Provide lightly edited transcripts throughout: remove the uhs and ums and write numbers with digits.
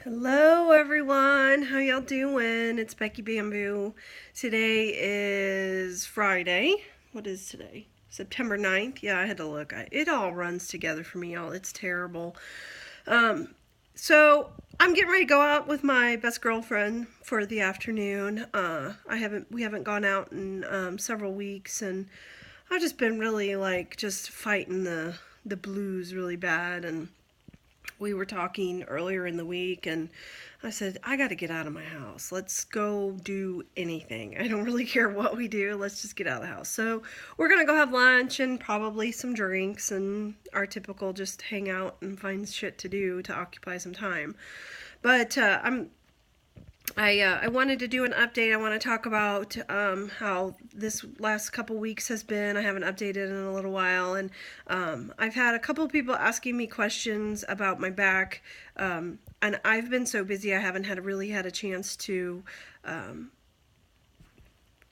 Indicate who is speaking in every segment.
Speaker 1: Hello everyone, how y'all doing? It's Becky Bamboo. Today is Friday. What is today? September 9th. Yeah, I had to look. It all runs together for me, y'all. It's terrible. Um, so I'm getting ready to go out with my best girlfriend for the afternoon. We haven't gone out in several weeks, and I've just been really like just fighting the blues really bad. And we were talking earlier in the week, and I said, I got to get out of my house. Let's go do anything. I don't really care what we do. Let's just get out of the house. So we're going to go have lunch and probably some drinks and our typical just hang out and find shit to do to occupy some time. But I wanted to do an update. I want to talk about how this last couple weeks has been. I haven't updated in a little while, and I've had a couple of people asking me questions about my back, and I've been so busy I haven't really had a chance to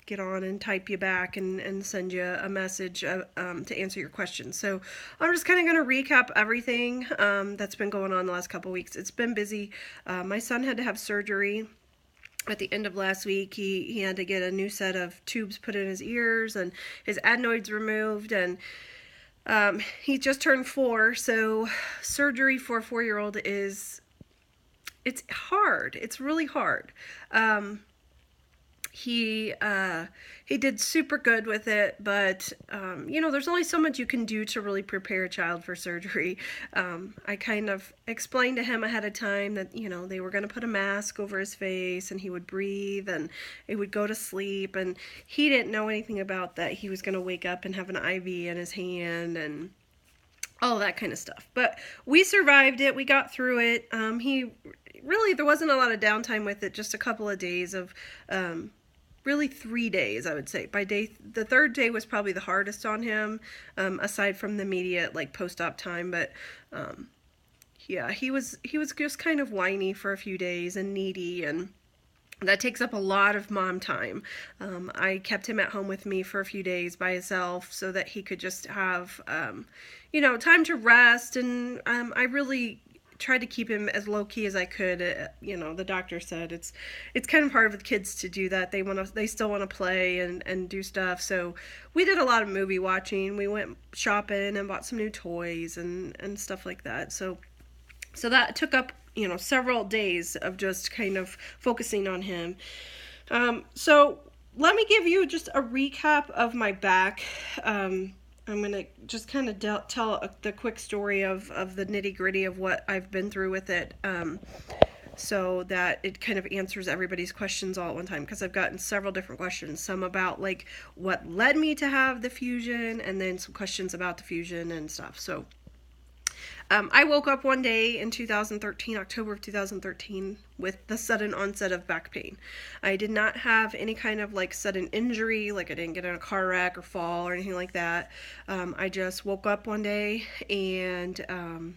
Speaker 1: get on and type you back and send you a message to answer your questions. So I'm just kind of going to recap everything that's been going on the last couple weeks. It's been busy. My son had to have surgery at the end of last week. He had to get a new set of tubes put in his ears and his adenoids removed, and he just turned 4, so surgery for a 4-year-old it's hard. It's really hard. He did super good with it, but there's only so much you can do to really prepare a child for surgery. I kind of explained to him ahead of time that they were going to put a mask over his face and he would breathe and he would go to sleep, and he didn't know anything about that. He was going to wake up and have an IV in his hand and all that kind of stuff. But we survived it. We got through it. There wasn't a lot of downtime with it, just a couple of days of really 3 days, I would say. The third day was probably the hardest on him, aside from the immediate like post-op time. But yeah, he was just kind of whiny for a few days and needy, and that takes up a lot of mom time. I kept him at home with me for a few days by himself so that he could just have time to rest, and I really tried to keep him as low key as I could. The doctor said it's kind of hard with kids to do that. They still want to play and do stuff. So we did a lot of movie watching. We went shopping and bought some new toys and stuff like that. So that took up several days of just kind of focusing on him. So let me give you just a recap of my back. I'm going to just kind of tell the quick story of the nitty gritty of what I've been through with it, so that it kind of answers everybody's questions all at one time, because I've gotten several different questions, some about like what led me to have the fusion, and then some questions about the fusion and stuff. So I woke up one day in 2013, October of 2013, with the sudden onset of back pain. I did not have any kind of like sudden injury, like I didn't get in a car wreck or fall or anything like that. I just woke up one day and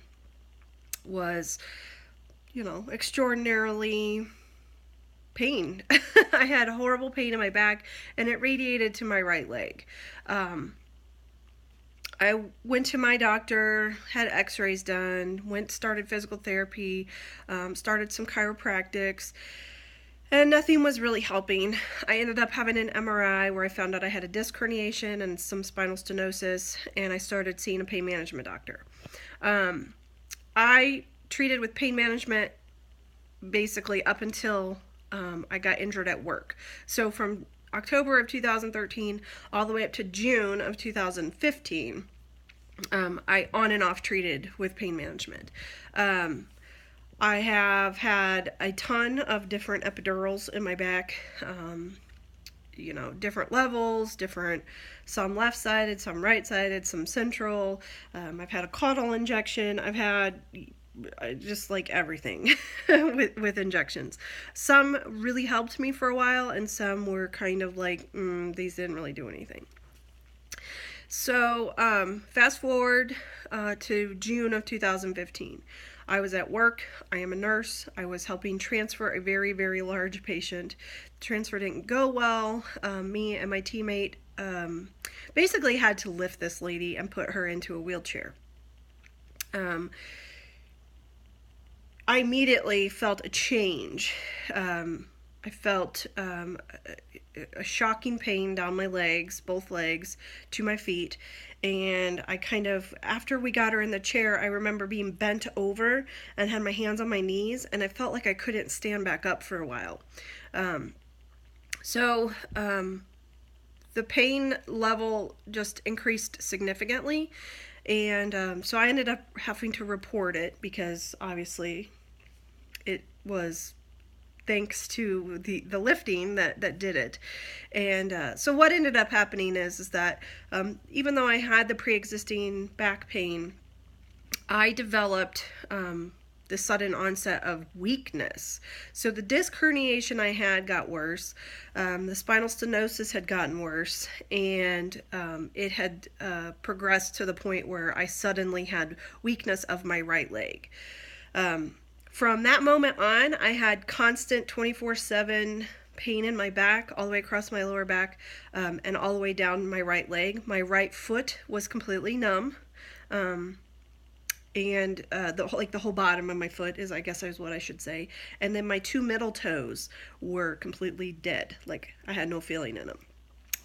Speaker 1: was, extraordinarily pain. I had horrible pain in my back, and it radiated to my right leg. I went to my doctor, had x-rays done, started physical therapy, started some chiropractics, and nothing was really helping. I ended up having an MRI where I found out I had a disc herniation and some spinal stenosis, and I started seeing a pain management doctor. I treated with pain management basically up until I got injured at work. So from October of 2013 all the way up to June of 2015, I on and off treated with pain management. I have had a ton of different epidurals in my back, different levels, some left-sided, some right-sided, some central. I've had a caudal injection. I've had just like everything with injections. Some really helped me for a while, and some were kind of like, these didn't really do anything. So fast forward to June of 2015. I was at work. I am a nurse. I was helping transfer a very, very large patient. Transfer didn't go well. Me and my teammate basically had to lift this lady and put her into a wheelchair. I immediately felt a change. I felt a shocking pain down my legs, both legs, to my feet. And I kind of, after we got her in the chair, I remember being bent over and had my hands on my knees, and I felt like I couldn't stand back up for a while. So the pain level just increased significantly. And so I ended up having to report it because obviously it was thanks to the lifting that did it. And so what ended up happening is that even though I had the pre-existing back pain, I developed the sudden onset of weakness. So the disc herniation I had got worse. The spinal stenosis had gotten worse, and it had progressed to the point where I suddenly had weakness of my right leg. From that moment on, I had constant 24/7 pain in my back, all the way across my lower back, and all the way down my right leg. My right foot was completely numb. And the whole bottom of my foot is, I guess, is what I should say. And then my two middle toes were completely dead. Like, I had no feeling in them.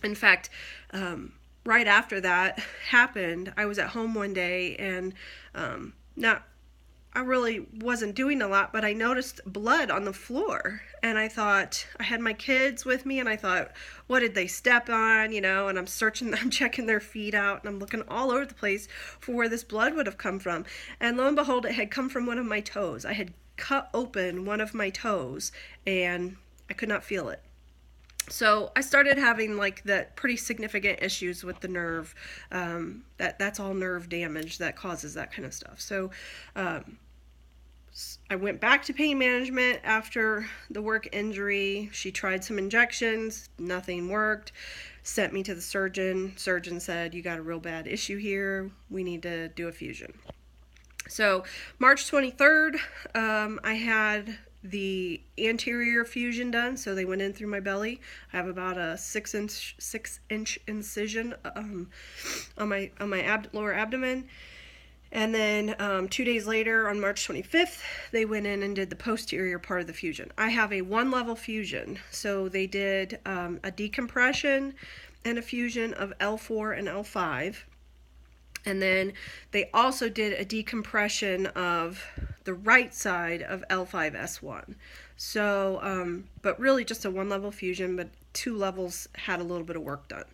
Speaker 1: In fact, right after that happened, I was at home one day, and I really wasn't doing a lot, but I noticed blood on the floor, and I thought, I had my kids with me, and I thought, what did they step on, and I'm searching, I'm checking their feet out, and I'm looking all over the place for where this blood would have come from, and lo and behold, it had come from one of my toes. I had cut open one of my toes, and I could not feel it. So I started having like that pretty significant issues with the nerve. That's all nerve damage that causes that kind of stuff. So I went back to pain management after the work injury. She tried some injections, nothing worked. Sent me to the surgeon. Surgeon said, you got a real bad issue here. We need to do a fusion. So March 23rd, I had the anterior fusion done, so they went in through my belly. I have about a 6-inch incision on my lower abdomen. And then 2 days later, on March 25th, they went in and did the posterior part of the fusion. I have a one-level fusion, so they did a decompression and a fusion of L4 and L5. And then they also did a decompression of the right side of L5S1. So, but really just a one-level fusion, but 2 levels had a little bit of work done.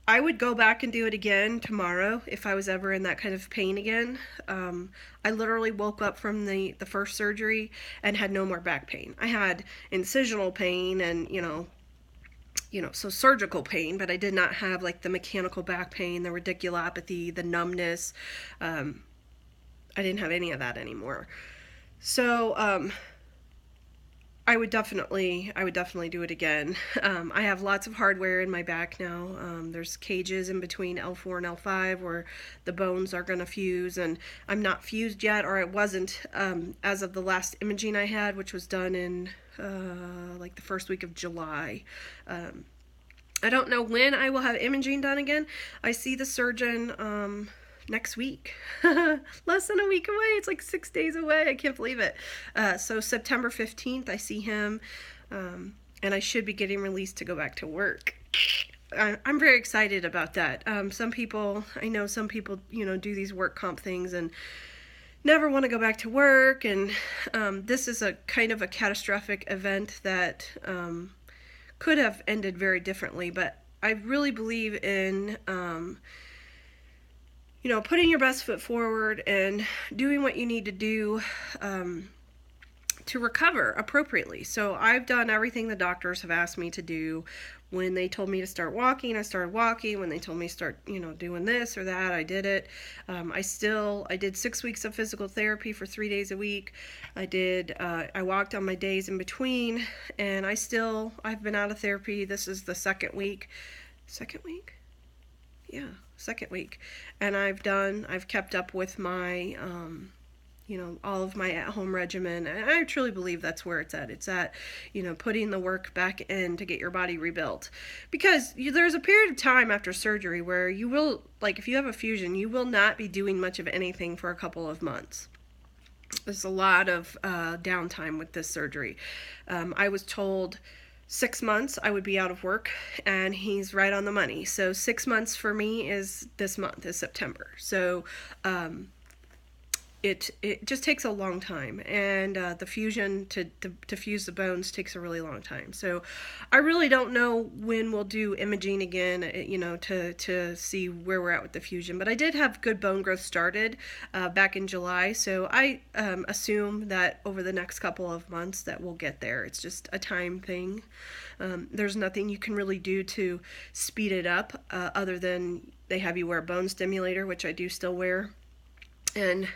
Speaker 1: I would go back and do it again tomorrow if I was ever in that kind of pain again. I literally woke up from the first surgery and had no more back pain. I had incisional pain and, so surgical pain, but I did not have like the mechanical back pain, the radiculopathy, the numbness. I didn't have any of that anymore. So, I would definitely do it again. I have lots of hardware in my back now. There's cages in between L4 and L5 where the bones are going to fuse, and I'm not fused yet, or it wasn't as of the last imaging I had, which was done in like the first week of July. I don't know when I will have imaging done again. I see the surgeon next week. Less than a week away. It's like 6 days away. I can't believe it. So September 15th, I see him, and I should be getting released to go back to work. I'm very excited about that. I know some people, do these work comp things and never want to go back to work, and this is a kind of a catastrophic event that could have ended very differently, but I really believe in putting your best foot forward and doing what you need to do to recover appropriately. So I've done everything the doctors have asked me to do. When they told me to start walking, I started walking. When they told me to start, doing this or that, I did it. I did 6 weeks of physical therapy for 3 days a week. I walked on my days in between, and I've been out of therapy. This is the second week. Second week? Yeah. Second week, and I've kept up with my all of my at-home regimen, and I truly believe that's where it's at, putting the work back in to get your body rebuilt, because there's a period of time after surgery where you will, like if you have a fusion, you will not be doing much of anything for a couple of months. There's a lot of downtime with this surgery. I was told 6 months I would be out of work, and he's right on the money. So 6 months for me is this month, is September. So it just takes a long time, and the fusion to fuse the bones takes a really long time. So I really don't know when we'll do imaging again, to see where we're at with the fusion. But I did have good bone growth started back in July, so I assume that over the next couple of months that we'll get there. It's just a time thing. There's nothing you can really do to speed it up other than they have you wear a bone stimulator, which I do still wear, and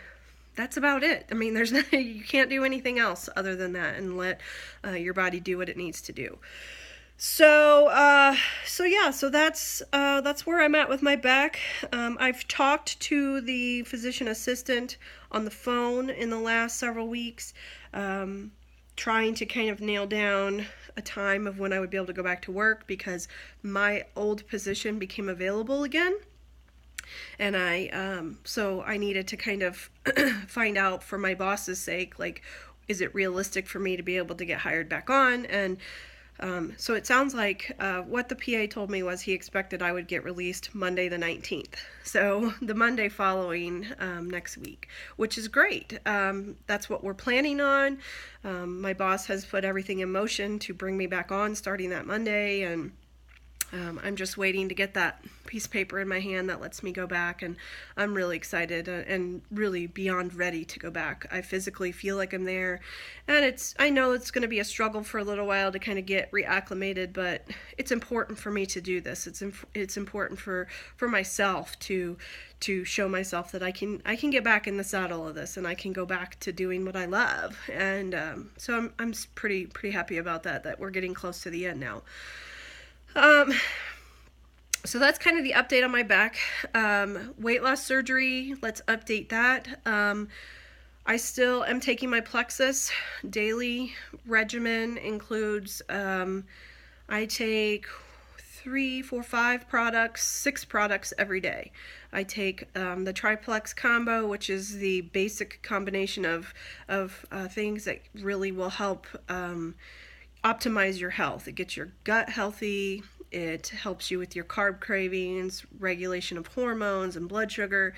Speaker 1: that's about it. I mean, you can't do anything else other than that, and let your body do what it needs to do. So that's where I'm at with my back. I've talked to the physician assistant on the phone in the last several weeks, trying to kind of nail down a time of when I would be able to go back to work, because my old position became available again. And so I needed to kind of find out, for my boss's sake, like, is it realistic for me to be able to get hired back on? And so it sounds like what the PA told me was he expected I would get released Monday the 19th. So the Monday following next week, which is great. That's what we're planning on. My boss has put everything in motion to bring me back on starting that Monday, and I'm just waiting to get that piece of paper in my hand that lets me go back, and I'm really excited and really beyond ready to go back. I physically feel like I'm there, and I know it's going to be a struggle for a little while to kind of get reacclimated, but it's important for me to do this. It's important for myself to show myself that I can get back in the saddle of this, and I can go back to doing what I love. And so I'm pretty happy about that we're getting close to the end now. So that's kind of the update on my back. Weight loss surgery, let's update that. I still am taking my Plexus. Daily regimen includes, I take 3, 4, 5 products, 6 products every day. I take the triplex combo, which is the basic combination of things that really will help optimize your health. It gets your gut healthy. It helps you with your carb cravings, regulation of hormones and blood sugar.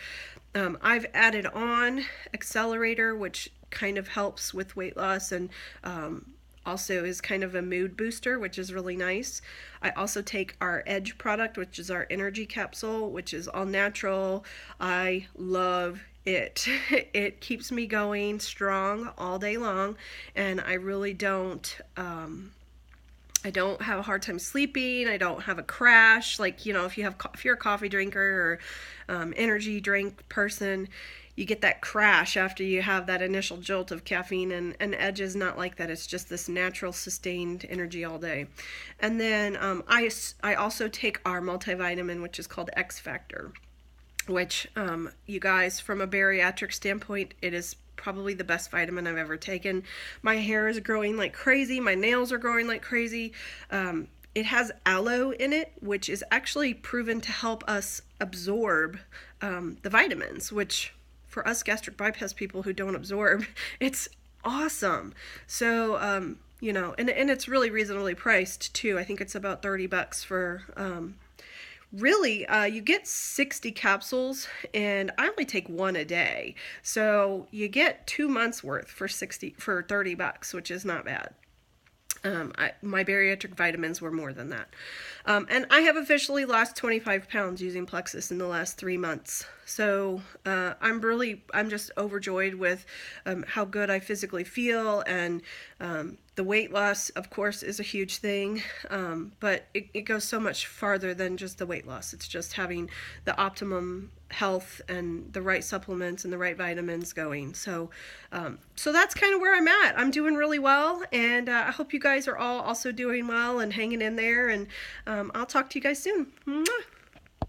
Speaker 1: I've added on Accelerator, which kind of helps with weight loss, and also is kind of a mood booster, which is really nice. I also take our Edge product, which is our energy capsule, which is all natural. I love it. It keeps me going strong all day long, and I really don't have a hard time sleeping. I don't have a crash. Like, if you're a coffee drinker or energy drink person, you get that crash after you have that initial jolt of caffeine, and Edge is not like that. It's just this natural sustained energy all day. And then I also take our multivitamin, which is called X Factor, which you guys, from a bariatric standpoint, it is probably the best vitamin I've ever taken. My hair is growing like crazy. My nails are growing like crazy. It has aloe in it, which is actually proven to help us absorb the vitamins, which for us gastric bypass people who don't absorb, it's awesome. So, and it's really reasonably priced too. I think it's about $30 for, really, you get 60 capsules, and I only take 1 a day. So you get 2 months worth for $30, which is not bad. My bariatric vitamins were more than that. And I have officially lost 25 pounds using Plexus in the last 3 months. So I'm just overjoyed with how good I physically feel, and the weight loss, of course, is a huge thing, but it goes so much farther than just the weight loss. It's just having the optimum health and the right supplements and the right vitamins going. So that's kind of where I'm at. I'm doing really well, and I hope you guys are all also doing well and hanging in there, and I'll talk to you guys soon. Mwah!